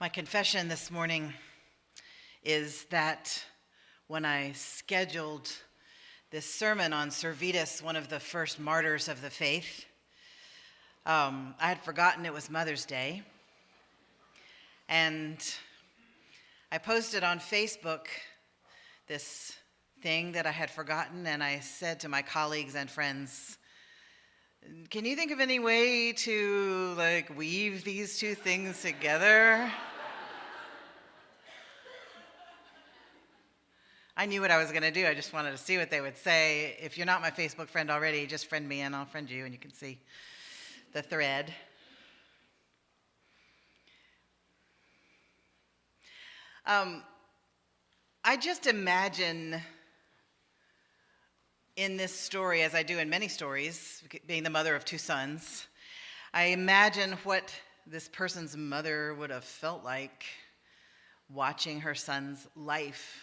My confession this morning is that when I scheduled this sermon on Servetus, one of the first martyrs of the faith, I had forgotten it was Mother's Day. And I posted on Facebook this thing that I had forgotten, and I said to my colleagues and friends, can you think of any way to weave these two things together? I knew what I was going to do. I just wanted to see what they would say. If you're not my Facebook friend already, just friend me and I'll friend you, and you can see the thread. I just imagine in this story, as I do in many stories, being the mother of two sons, I imagine what this person's mother would have felt like watching her son's life.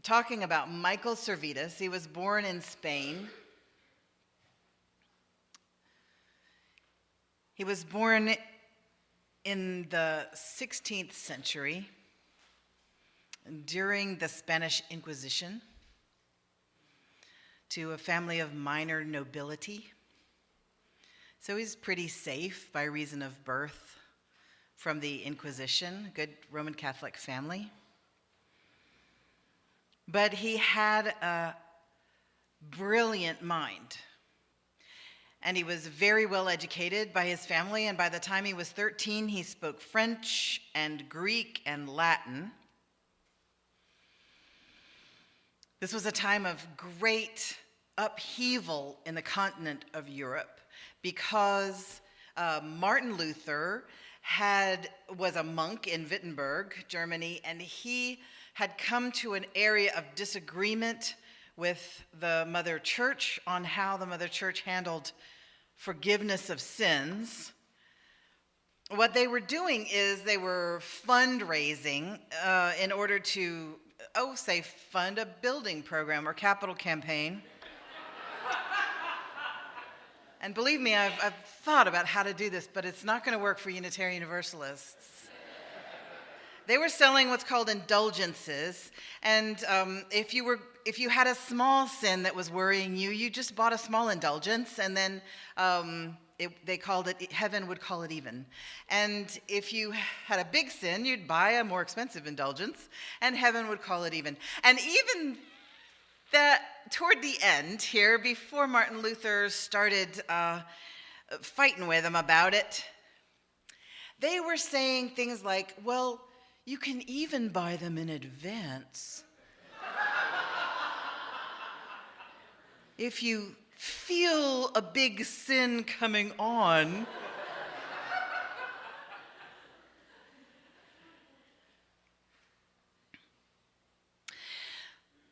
Talking about Michael Servetus, he was born in Spain. He was born in the 16th century during the Spanish Inquisition to a family of minor nobility. So he's pretty safe by reason of birth from the Inquisition, good Roman Catholic family. But he had a brilliant mind. And he was very well educated by his family, and by the time he was 13, he spoke French and Greek and Latin. This was a time of great upheaval in the continent of Europe because Martin Luther was a monk in Wittenberg, Germany, and he had come to an area of disagreement with the Mother Church on how the Mother Church handled forgiveness of sins. What they were doing is they were fundraising in order to, fund a building program or capital campaign. And believe me, I've thought about how to do this, but it's not going to work for Unitarian Universalists. They were selling what's called indulgences, and if you had a small sin that was worrying you, you just bought a small indulgence, and then they called it, heaven would call it even. And if you had a big sin, you'd buy a more expensive indulgence, and heaven would call it even. And even that, toward the end here, before Martin Luther started fighting with them about it, they were saying things like, well, you can even buy them in advance. If you feel a big sin coming on,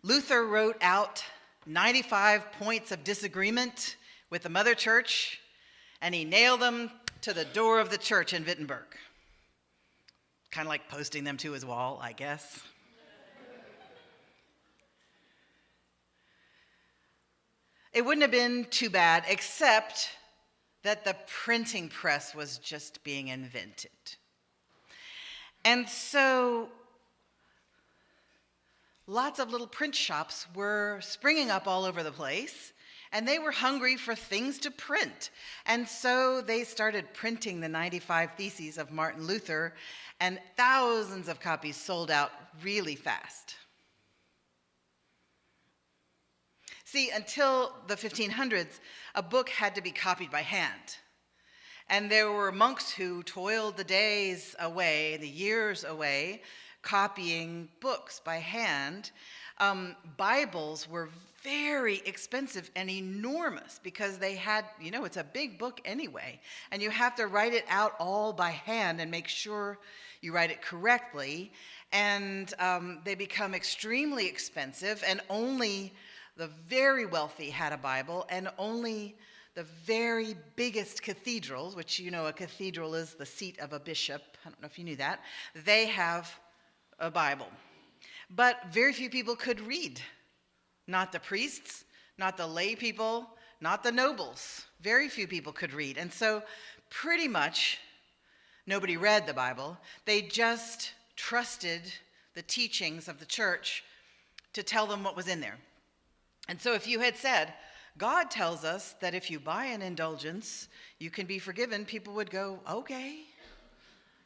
Luther wrote out 95 points of disagreement with the Mother Church, and he nailed them to the door of the church in Wittenberg. Kind of like posting them to his wall, I guess. It wouldn't have been too bad, except that the printing press was just being invented. And so lots of little print shops were springing up all over the place, and they were hungry for things to print. And so they started printing the 95 Theses of Martin Luther, and thousands of copies sold out really fast. See, until the 1500s, a book had to be copied by hand. And there were monks who toiled the days away, the years away, copying books by hand. Bibles were very expensive and enormous because they had, it's a big book anyway. And you have to write it out all by hand and make sure you write it correctly. And they become extremely expensive, and only the very wealthy had a Bible, and only the very biggest cathedrals, which a cathedral is the seat of a bishop, I don't know if you knew that, they have a Bible. But very few people could read. Not the priests, not the lay people, not the nobles. Very few people could read. And so pretty much nobody read the Bible. They just trusted the teachings of the church to tell them what was in there. And so if you had said, God tells us that if you buy an indulgence, you can be forgiven, people would go, okay,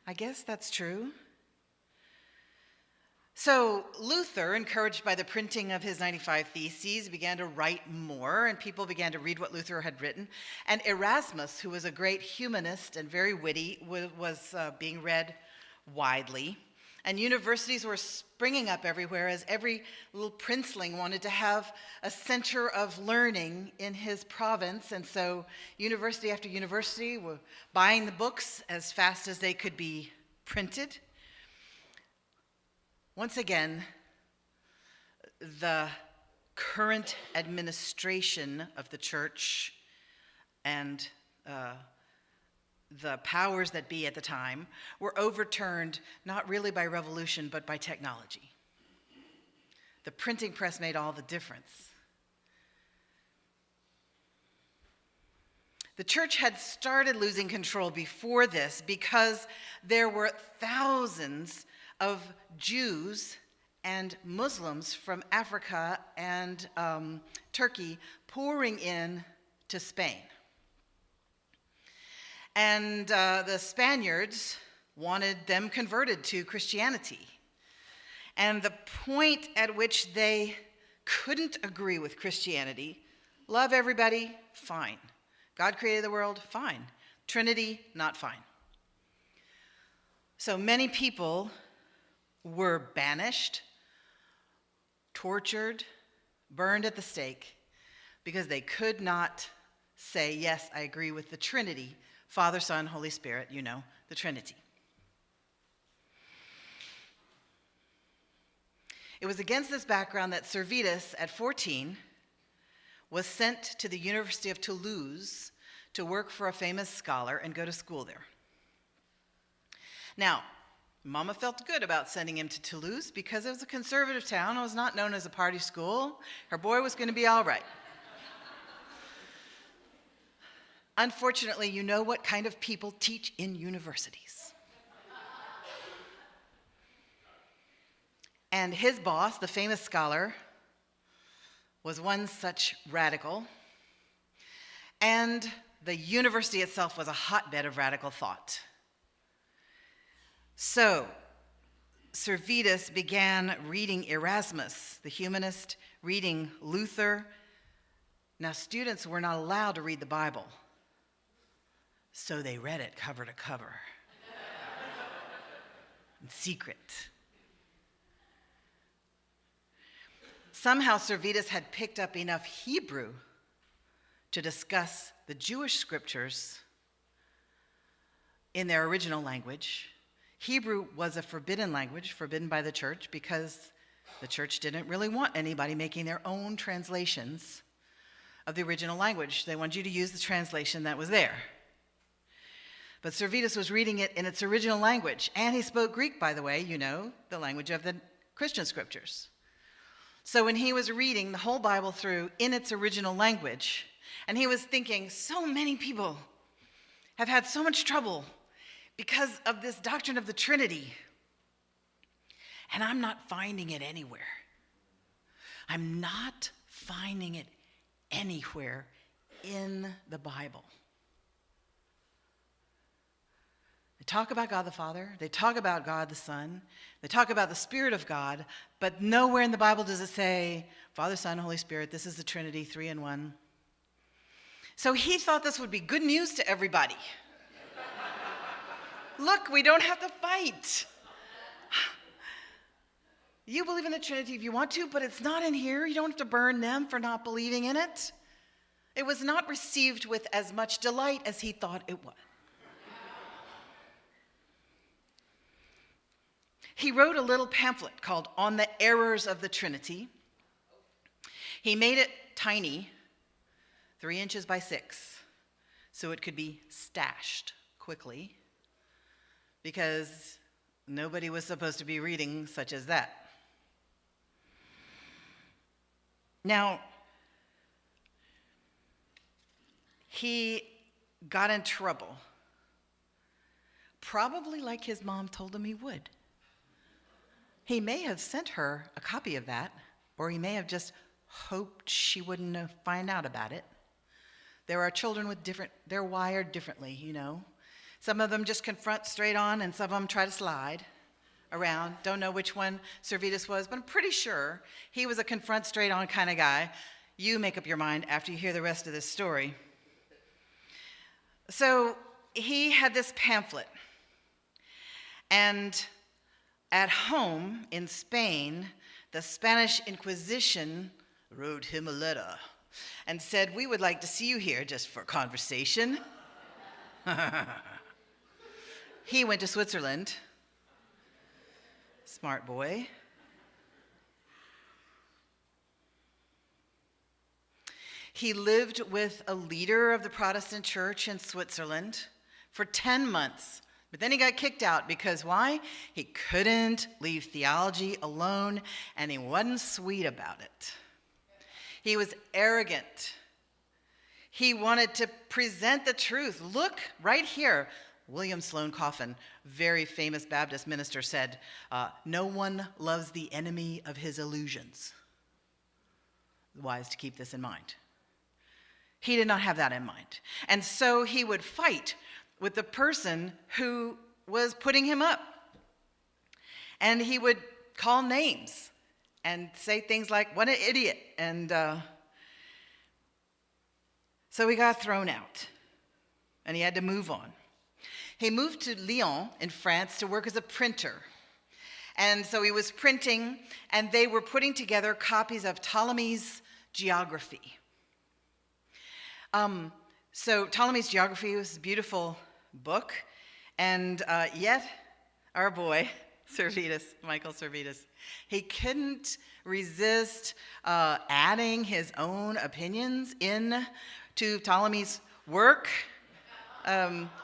I guess that's true. So Luther, encouraged by the printing of his 95 Theses, began to write more, and people began to read what Luther had written. And Erasmus, who was a great humanist and very witty, was being read widely. And universities were springing up everywhere as every little princeling wanted to have a center of learning in his province. And so university after university were buying the books as fast as they could be printed. Once again, the current administration of the church and the powers that be at the time were overturned not really by revolution but by technology. The printing press made all the difference. The church had started losing control before this because there were thousands of Jews and Muslims from Africa and Turkey pouring in to Spain. And the Spaniards wanted them converted to Christianity. And the point at which they couldn't agree with Christianity, love everybody, fine. God created the world, fine. Trinity, not fine. So many people were banished, tortured, burned at the stake because they could not say, yes, I agree with the Trinity, Father, Son, Holy Spirit, you know, the Trinity. It was against this background that Servetus, at 14, was sent to the University of Toulouse to work for a famous scholar and go to school there. Now, Mama felt good about sending him to Toulouse because it was a conservative town. It was not known as a party school. Her boy was going to be all right. Unfortunately, you know what kind of people teach in universities. And his boss, the famous scholar, was one such radical. And the university itself was a hotbed of radical thought. So, Servetus began reading Erasmus, the humanist, reading Luther. Now, students were not allowed to read the Bible, so they read it cover to cover in secret. Somehow, Servetus had picked up enough Hebrew to discuss the Jewish scriptures in their original language. Hebrew was a forbidden language, forbidden by the church, because the church didn't really want anybody making their own translations of the original language. They wanted you to use the translation that was there. But Servetus was reading it in its original language, and he spoke Greek, by the way, you know, the language of the Christian scriptures. So when he was reading the whole Bible through in its original language, and he was thinking, so many people have had so much trouble because of this doctrine of the Trinity, and I'm not finding it anywhere. I'm not finding it anywhere in the Bible. They talk about God the Father, they talk about God the Son, they talk about the Spirit of God, but nowhere in the Bible does it say, Father, Son, Holy Spirit, this is the Trinity, 3 in 1. So he thought this would be good news to everybody. Look, we don't have to fight. You believe in the Trinity if you want to, but it's not in here. You don't have to burn them for not believing in it. It was not received with as much delight as he thought it would. He wrote a little pamphlet called On the Errors of the Trinity. He made it tiny, 3 inches by 6, so it could be stashed quickly, because nobody was supposed to be reading such as that. Now, he got in trouble probably like his mom told him he would. He may have sent her a copy of that, or he may have just hoped she wouldn't find out about it. There are children with they're wired differently, you know. Some of them just confront straight on, and some of them try to slide around. Don't know which one Servetus was, but I'm pretty sure he was a confront straight on kind of guy. You make up your mind after you hear the rest of this story. So he had this pamphlet, and at home in Spain, the Spanish Inquisition wrote him a letter and said, "We would like to see you here just for conversation." He went to Switzerland. Smart boy. He lived with a leader of the Protestant church in Switzerland for 10 months. But then he got kicked out because why? He couldn't leave theology alone, and he wasn't sweet about it. He was arrogant. He wanted to present the truth. Look, right here. William Sloane Coffin, very famous Baptist minister, said, "No one loves the enemy of his illusions." Wise to keep this in mind. He did not have that in mind. And so he would fight with the person who was putting him up. And he would call names and say things like, "What an idiot." And so he got thrown out, and he had to move on. He moved to Lyon in France to work as a printer. And so he was printing, and they were putting together copies of Ptolemy's geography. So Ptolemy's geography was a beautiful book, and yet our boy, Michael Servetus, he couldn't resist adding his own opinions in to Ptolemy's work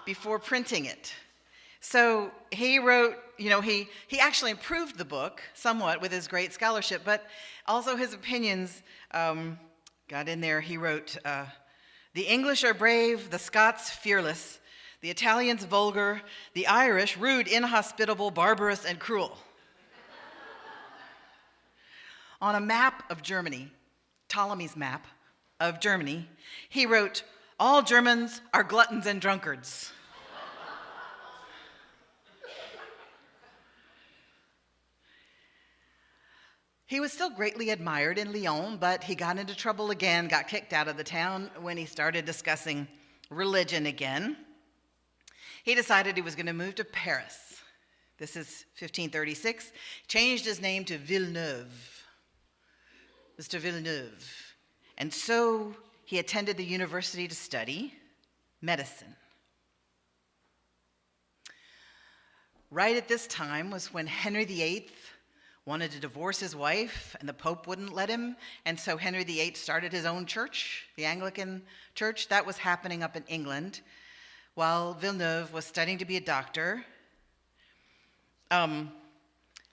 before printing it. So he wrote, he actually improved the book somewhat with his great scholarship, but also his opinions got in there. He wrote, "The English are brave, the Scots fearless, the Italians vulgar, the Irish rude, inhospitable, barbarous, and cruel." On a map of Germany, Ptolemy's map of Germany, he wrote, "All Germans are gluttons and drunkards." He was still greatly admired in Lyon, but he got into trouble again, got kicked out of the town when he started discussing religion again. He decided he was going to move to Paris. This is 1536. Changed his name to Villeneuve, Mr. Villeneuve. And so he attended the university to study medicine. Right at this time was when Henry VIII wanted to divorce his wife, and the Pope wouldn't let him, and so Henry VIII started his own church, the Anglican Church. That was happening up in England, while Villeneuve was studying to be a doctor.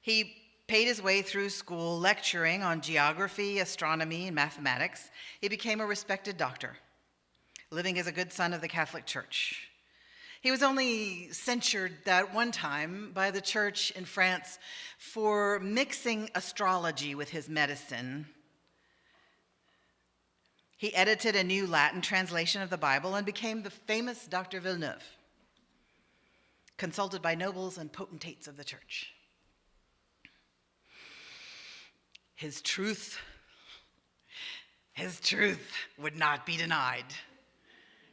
He paid his way through school lecturing on geography, astronomy, and mathematics. He became a respected doctor, living as a good son of the Catholic Church. He was only censured that one time by the church in France for mixing astrology with his medicine. He edited a new Latin translation of the Bible and became the famous Dr. Villeneuve, consulted by nobles and potentates of the church. His truth would not be denied.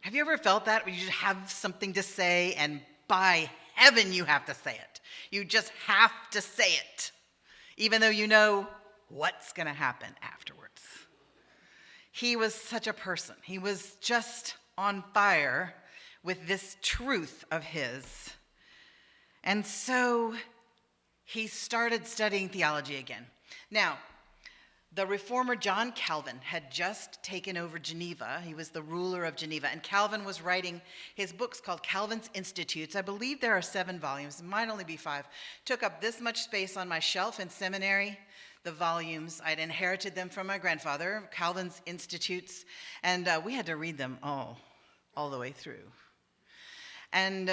Have you ever felt that, where you just have something to say, and by heaven you have to say it? You just have to say it, even though you know what's going to happen afterwards. He was such a person. He was just on fire with this truth of his. And so he started studying theology again. Now, the reformer John Calvin had just taken over Geneva. He was the ruler of Geneva, and Calvin was writing his books called Calvin's Institutes. I believe there are 7 volumes. It might only be 5. Took up this much space on my shelf in seminary. The volumes, I'd inherited them from my grandfather, Calvin's Institutes, and we had to read them all the way through. And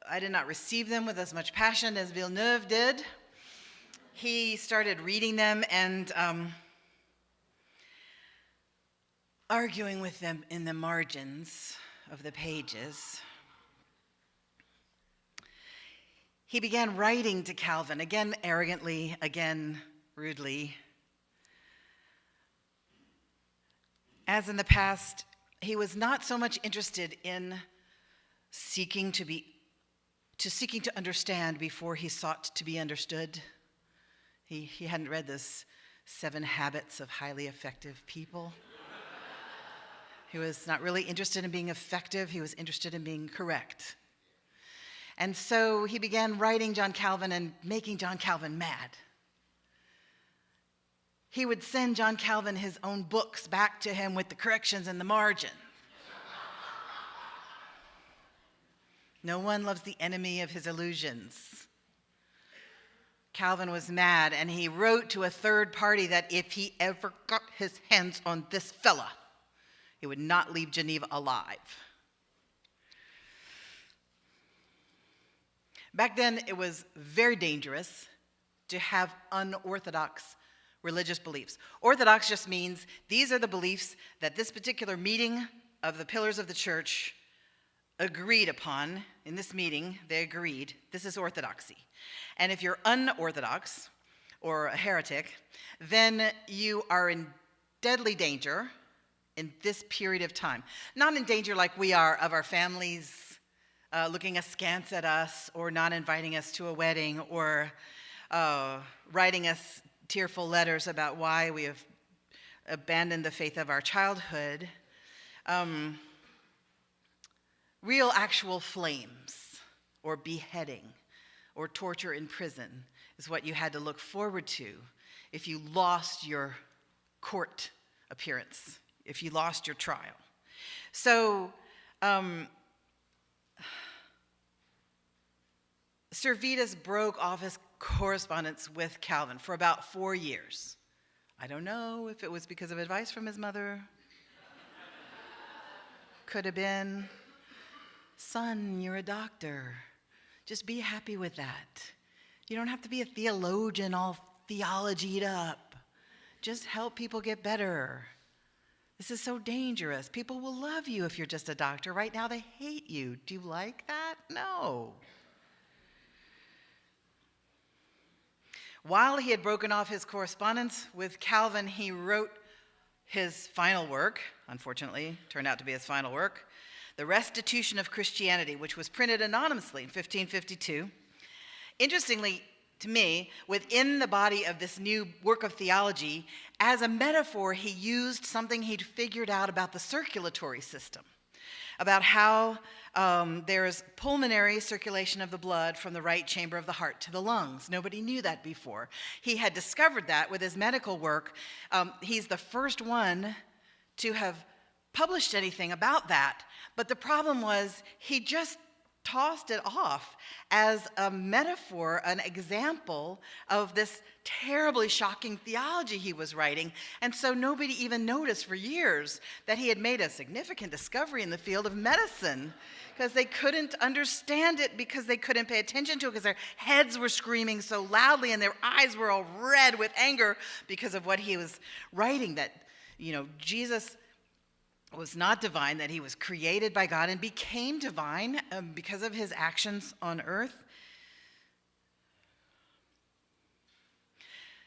I did not receive them with as much passion as Villeneuve did. He started reading them and arguing with them in the margins of the pages. He began writing to Calvin, again arrogantly, again rudely. As in the past, he was not so much interested in seeking to understand before he sought to be understood. He hadn't read this 7 Habits of Highly Effective People. He was not really interested in being effective. He was interested in being correct. And so he began writing John Calvin and making John Calvin mad. He would send John Calvin his own books back to him with the corrections in the margin. No one loves the enemy of his illusions. Calvin was mad, and he wrote to a third party that if he ever got his hands on this fella, he would not leave Geneva alive. Back then, it was very dangerous to have unorthodox religious beliefs. Orthodox just means these are the beliefs that this particular meeting of the pillars of the church agreed upon. In this meeting, they agreed. This is orthodoxy. And if you're unorthodox or a heretic, then you are in deadly danger in this period of time. Not in danger like we are of our families looking askance at us, or not inviting us to a wedding, or writing us tearful letters about why we have abandoned the faith of our childhood. Real actual flames, or beheading, or torture in prison is what you had to look forward to if you lost your court appearance, if you lost your trial. So, Servetus broke off his correspondence with Calvin for about 4 years. I don't know if it was because of advice from his mother. Could have been, son, you're a doctor. Just be happy with that. You don't have to be a theologian all theologied up. Just help people get better. This is so dangerous. People will love you if you're just a doctor. Right now they hate you. Do you like that? No. While he had broken off his correspondence with Calvin, he wrote his final work, unfortunately, turned out to be his final work, The Restitution of Christianity, which was printed anonymously in 1552. Interestingly, to me, within the body of this new work of theology, as a metaphor, he used something he'd figured out about the circulatory system, about how there is pulmonary circulation of the blood from the right chamber of the heart to the lungs. Nobody knew that before. He had discovered that with his medical work. He's the first one to have published anything about that. But the problem was he just tossed it off as a metaphor, an example of this terribly shocking theology he was writing. And so nobody even noticed for years that he had made a significant discovery in the field of medicine, because they couldn't understand it, because they couldn't pay attention to it, because their heads were screaming so loudly and their eyes were all red with anger because of what he was writing, that, Jesus was not divine, that he was created by God and became divine because of his actions on earth.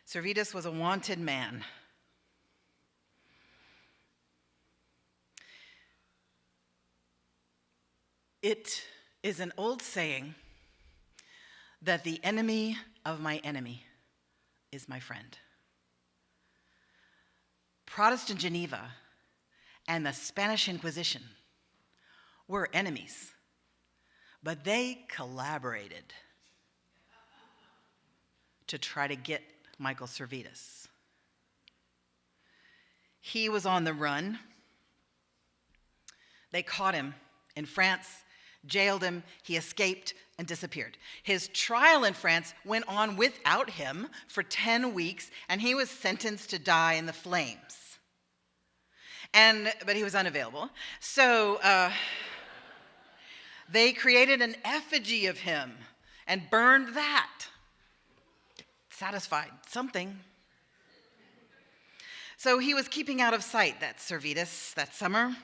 Servetus was a wanted man. It is an old saying that the enemy of my enemy is my friend. Protestant Geneva and the Spanish Inquisition were enemies, but they collaborated to try to get Michael Servetus. He was on the run. They caught him in France, jailed him, he escaped and disappeared. His trial in France went on without him for 10 weeks, and he was sentenced to die in the flames. But he was unavailable. So They created an effigy of him and burned that. Satisfied something. So he was keeping out of sight, that Servetus, that summer,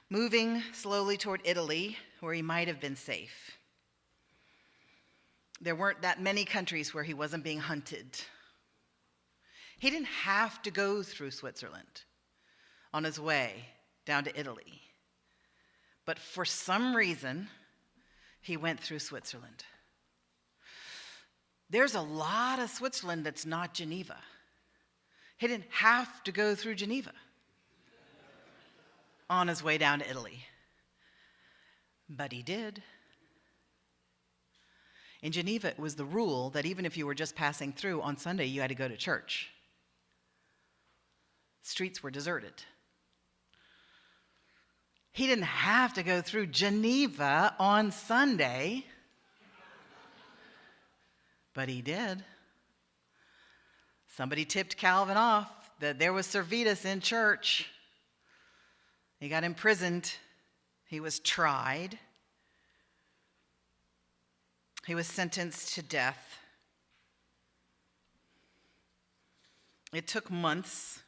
moving slowly toward Italy, where he might have been safe. There weren't that many countries where he wasn't being hunted. He didn't have to go through Switzerland on his way down to Italy. But for some reason, he went through Switzerland. There's a lot of Switzerland that's not Geneva. He didn't have to go through Geneva on his way down to Italy. But he did. In Geneva, it was the rule that even if you were just passing through on Sunday, you had to go to church. Streets were deserted. He didn't have to go through Geneva on Sunday, but he did. Somebody tipped Calvin off that there was Servetus in church. He got imprisoned. He was tried. He was sentenced to death. It took months.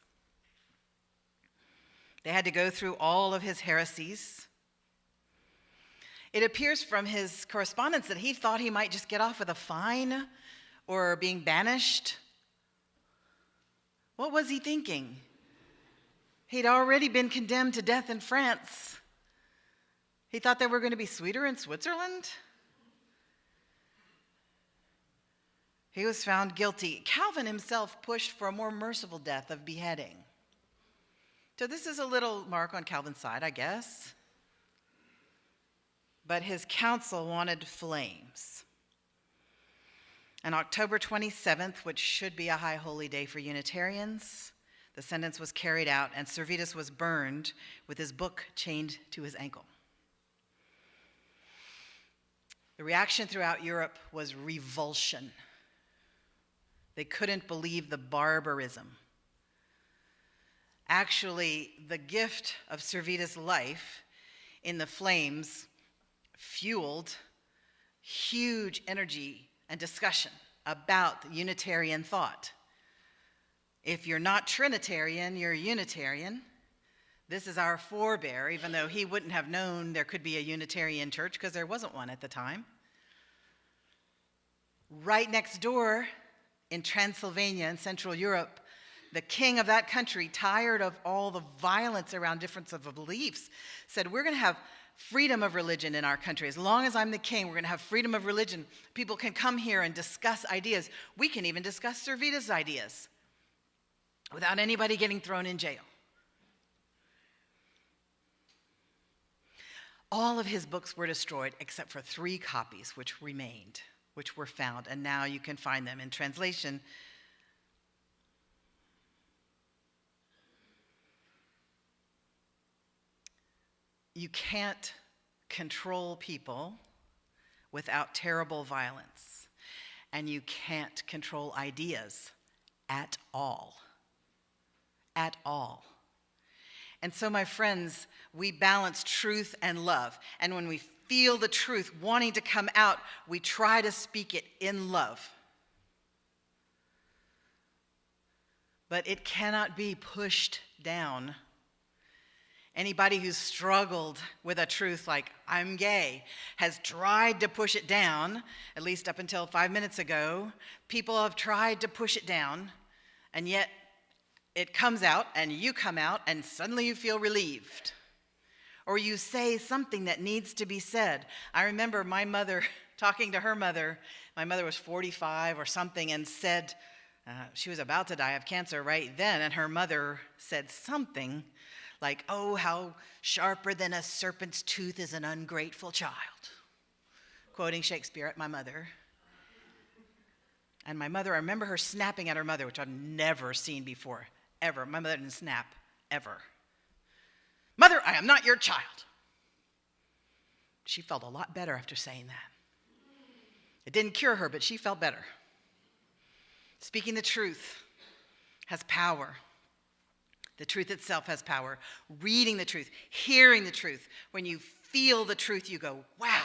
They had to go through all of his heresies. It appears from his correspondence that he thought he might just get off with a fine or being banished. What was he thinking? He'd already been condemned to death in France. He thought they were going to be sweeter in Switzerland. He was found guilty. Calvin himself pushed for a more merciful death of beheading. So this is a little mark on Calvin's side, I guess. But his council wanted flames. On October 27th, which should be a high holy day for Unitarians, the sentence was carried out and Servetus was burned with his book chained to his ankle. The reaction throughout Europe was revulsion. They couldn't believe the barbarism. Actually, the gift of Servetus' life in the flames fueled huge energy and discussion about Unitarian thought. If you're not Trinitarian, you're Unitarian. This is our forebear, even though he wouldn't have known there could be a Unitarian church because there wasn't one at the time. Right next door in Transylvania in Central Europe, the king of that country, tired of all the violence around difference of beliefs, said, we're going to have freedom of religion in our country. As long as I'm the king, we're going to have freedom of religion. People can come here and discuss ideas. We can even discuss Servetus' ideas without anybody getting thrown in jail. All of his books were destroyed except for 3 copies which remained, which were found, and now you can find them in translation. You can't control people without terrible violence, and you can't control ideas at all. At all. And so, my friends, we balance truth and love. And when we feel the truth wanting to come out, we try to speak it in love. But it cannot be pushed down. Anybody who's struggled with a truth like, I'm gay, has tried to push it down, at least up until 5 minutes ago. People have tried to push it down, and yet it comes out, and you come out, and suddenly you feel relieved. Or you say something that needs to be said. I remember my mother talking to her mother. My mother was 45 or something, and said, she was about to die of cancer right then, and her mother said something like, oh, how sharper than a serpent's tooth is an ungrateful child. Quoting Shakespeare at my mother. And my mother, I remember her snapping at her mother, which I've never seen before, ever. My mother didn't snap, ever. Mother, I am not your child. She felt a lot better after saying that. It didn't cure her, but she felt better. Speaking the truth has power. The truth itself has power. Reading the truth, hearing the truth, when you feel the truth, you go, wow,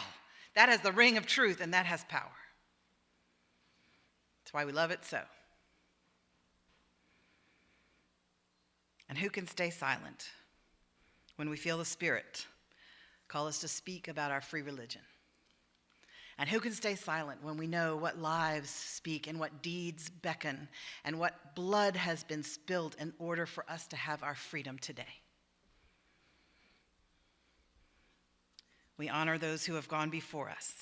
that has the ring of truth and that has power. That's why we love it so. And who can stay silent when we feel the Spirit call us to speak about our free religion? And who can stay silent when we know what lives speak and what deeds beckon and what blood has been spilled in order for us to have our freedom today? We honor those who have gone before us,